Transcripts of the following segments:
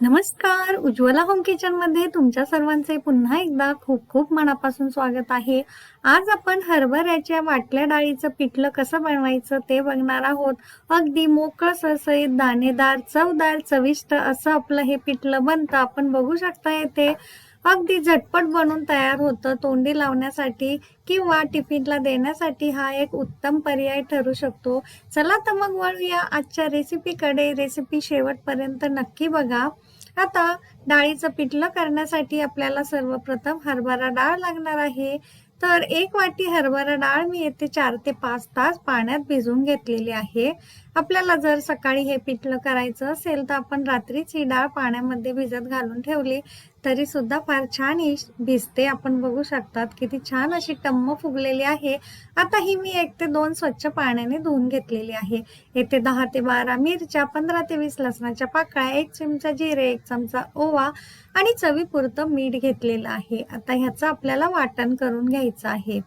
नमस्कार. Ujjwala home kitchen मध्ये तुमच्या सर्वांचे पुन्हा एकदा खूप खूप मनापासून स्वागत आहे. आज आपण हरभऱ्याच्या वाटल्या डाळीचं पिठलं कसं बनवायचं ते बघणार आहोत. अगदी मोकळं सळसळीत दाणेदार चवदार चविष्ट असं आपलं हे पिठलं बनतं. आपण बघू शकता ते अगदी झटपट बनून तयार होतं. तोंडी लावण्यासाठी किंवा टिफिनला देण्यासाठी हा एक उत्तम पर्याय ठरू शकतो. चला तर मग वळूया आजच्या रेसिपीकडे. रेसिपी शेवटपर्यंत नक्की बघा. आता डाळीचं पिठलं करण्यासाठी आपल्याला सर्वप्रथम हरभरा डाळ लागणार आहे. तर 1 वाटी हरभरा डाळ मी येथे 4 ते 5 तास पाण्यात भिजवून घेतलेली आहे. आपल्याला जर सकाळी हे पिठलं करायचं असेल तर आपण रात्रीच ही डाळ पाण्यामध्ये भिजत घालून ठेवली तरी सुद्धा फार छान ही भिजते. आपण बघू शकतात किती छान अशी टम्म फुगलेली आहे. आता ही मी 1 ते 2 स्वच्छ पाण्याने धुवून घेतलेली आहे. येथे 10 ते 12 मिरच्या, 15 ते 20 लसणाच्या पाकळ्या, 1 चमचा जिरे, 1 चमचा ओवा आणि चवीपुरतं मीठ घेतलेलं आहे. आता ह्याचं आपल्याला वाटण करून घ्यायचं आहे.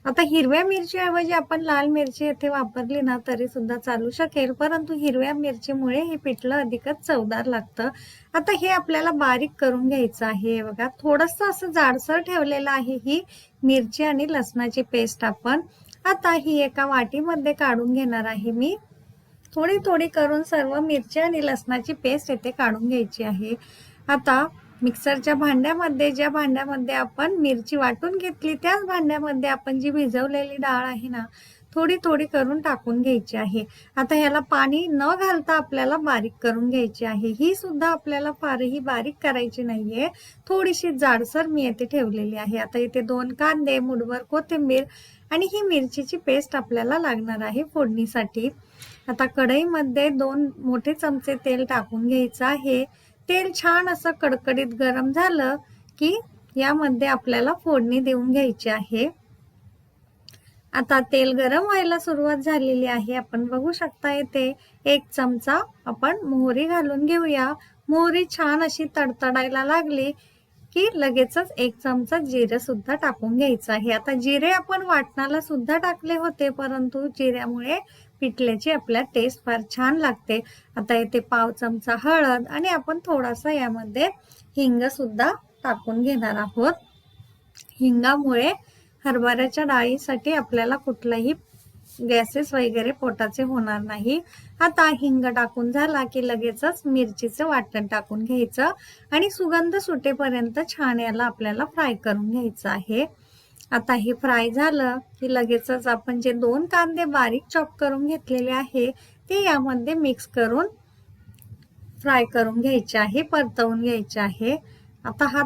आता हिरव्या मिरचीऐवजी आपण लाल मिरची येथे वापरली ना तरी सुद्धा चालू शकेल, परंतु हिरव्या मिरचीमुळे हे पिठलं अधिकच चवदार लागतं. आता हे आपल्याला बारीक करून घ्यायचं आहे. बघा थोडंसं असं जाडसर ठेवलेलं आहे ही मिरची आणि लसणाची पेस्ट आपण. आता ही एका वाटीमध्ये काढून घेणार आहे मी. थोडी थोडी करून सर्व मिरची आणि लसणाची पेस्ट येथे काढून घ्यायची आहे. आता मिक्सरच्या भांड्यामध्ये ज्या भांड्यामध्ये आपण मिरची वाटून घेतली त्याच भांड्यामध्ये आपण जी भिजवलेली डाळ आहे ना थोडी थोडी करून टाकून घ्यायची आहे. आता ह्याला पाणी न घालता आपल्याला बारीक करून घ्यायची आहे. ही सुद्धा आपल्याला फारही बारीक करायची नाहीये, थोडीशी जाडसर मी येथे ठेवलेली आहे. आता इथे 2 कांदे, मुठभर कोथिंबीर आणि ही मिरचीची पेस्ट आपल्याला लागणार आहे फोडणीसाठी. आता कढईमध्ये 2 मोठे चमचे तेल टाकून घ्यायचं आहे. तेल छान असं कडकडीत गरम झालं की यामध्ये आपल्याला फोडणी देऊन घ्यायची आहे. आता तेल गरम व्हायला सुरुवात झालेली आहे. आपण बघू शकता इथे 1 चमचा आपण मोहरी घालून घेऊया. मोहरी छान अशी तडतडायला लागली की लगेचच 1 चमचा जिरे सुद्धा टाकून घ्यायचं आहे. आता जिरे आपण वाटणाला सुद्धा टाकले होते, परंतु जिऱ्यामुळे पिठल्याची आपल्या टेस्ट फार छान लागते. आता इथे पाव चमचा हळद आणि आपण थोडासा यामध्ये हिंग सुद्धा टाकून घेणार आहोत. हिंगामुळे हरभऱ्याच्या डाळीसाठी आपल्याला कुठलाही गॅसेस वगैरे पोटाचे होणार नाही. आता हिंग टाकून झाला की लगेचच मिरचीचं वाटण टाकून घ्यायचं आणि सुगंध सुटेपर्यंत छान याला आपल्याला फ्राय करून घ्यायचं आहे. आता हे फ्राय झालं की लगेचच आपण जे 2 कांदे बारीक चॉप करून घेतलेले आहे ते यामध्ये मिक्स करून फ्राय करून घ्यायचे आहे, परतवून घ्यायचे आहे. आता हा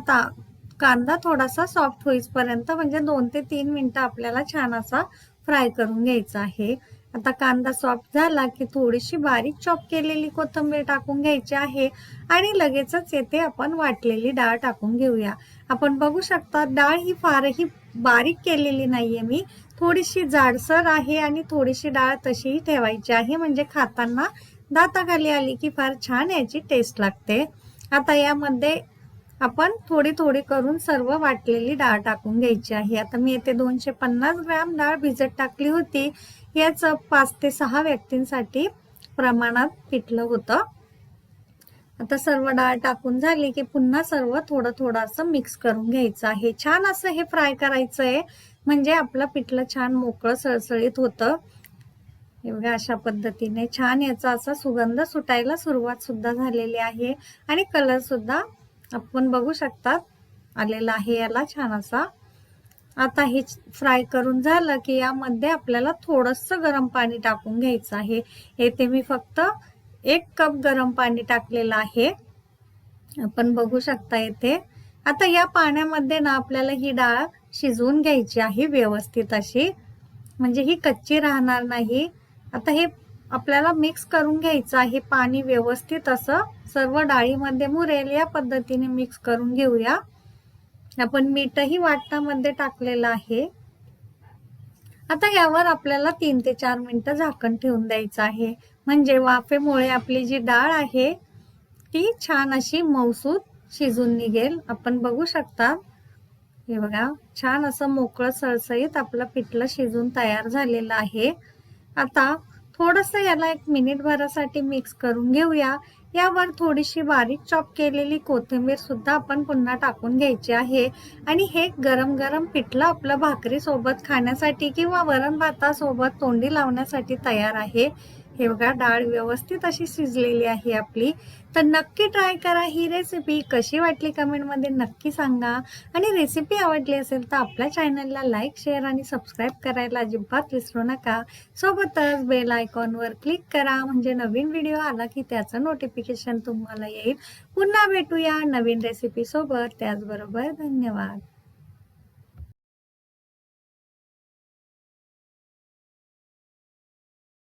कांदा थोडासा सॉफ्ट होईपर्यंत म्हणजे 2 ते 3 मिनिटं आपल्याला छान असा फ्राय करून घ्यायचा आहे. आता कांदा सॉफ्ट झाला की थोडीशी बारीक चॉप केलेली कोथिंबीर टाकून घ्यायची आहे आणि लगेचच येथे आपण वाटलेली डाळ टाकून घेऊया. आपण बघू शकता डाळ ही फारही बारीक केलेली नाहीये मी, थोडीशी जाडसर आहे आणि थोडीशी डाळ तशीही ठेवायची आहे म्हणजे खाताना दाताखाली आली की फार छान याची टेस्ट लागते. आता यामध्ये आपण थोडी थोडी करून सर्व वाटलेली डाळ टाकून घ्यायची आहे. आता मी येथे 250 ग्रॅम डाळ भिजत टाकली होती. याच 5 ते 6 व्यक्तींसाठी प्रमाणात पिठलं होतं. आता सर्व डाळ टाकून झाली की पुन्हा सर्व थोडं थोडं असं मिक्स करून घ्यायचं आहे. छान असं हे फ्राय करायचं आहे म्हणजे आपलं पिठलं छान मोकळं सळसळीत होतं. हे बघा अशा पद्धतीने छान याचा असा सुगंध सुटायला सुरुवात सुद्धा झालेली आहे आणि कलर सुद्धा आपण बघू शकतात आलेला आहे याला छान असा. आता हे फ्राय करून झालं की यामध्ये आपल्याला थोडंसं गरम पाणी टाकून घ्यायचं आहे. येथे मी फक्त 1 कप गरम पाणी टाकलेलं आहे, आपण बघू शकता येथे. आता या पाण्यामध्ये ना आपल्याला ही डाळ शिजवून घ्यायची आहे व्यवस्थित अशी, म्हणजे ही कच्ची राहणार नाही. आता हे आपल्याला मिक्स करून घ्यायचं आहे. पाणी व्यवस्थित असं सर्व डाळीमध्ये मुरेल या पद्धतीने मिक्स करून घेऊया. आपण मीठही वाटणामध्ये टाकलेलं आहे. आता यावर आपल्याला 3 ते 4 मिनिटं झाकण ठेवून द्यायचं आहे म्हणजे वाफेमुळे आपली जी डाळ आहे ती छान अशी मऊसूत शिजून निघेल. आपण बघू शकता हे बघा छान असं मोकळं सळसळीत आपलं पिठलं शिजून तयार झालेलं आहे. आता थोडंसं याला 1 मिनिट भरासाठी मिक्स करून घेऊया. यावर थोडीशी बारीक चॉप केलेली कोथिंबीर सुद्धा आपण पुन्हा टाकून घ्यायची आहे आणि हे गरम गरम पिठलं आपलं भाकरी सोबत खाण्यासाठी किंवा वरण भातासोबत तोंडी लावण्यासाठी तयार आहे. हे बघा, डाळ व्यवस्थित अशी शिजलेली आहे आपली. तर नक्की ट्राय करा ही रेसिपी. कशी वाटली कमेंटमध्ये नक्की सांगा आणि रेसिपी आवडली असेल तर आपल्या चॅनलला लाईक, शेअर आणि सबस्क्राईब करायला अजिबात विसरू नका. सोबतच बेल आयकॉनवर क्लिक करा म्हणजे नवीन व्हिडिओ आला की त्याचं नोटिफिकेशन तुम्हाला येईल. पुन्हा भेटूया नवीन रेसिपी सोबत. त्याचबरोबर धन्यवाद.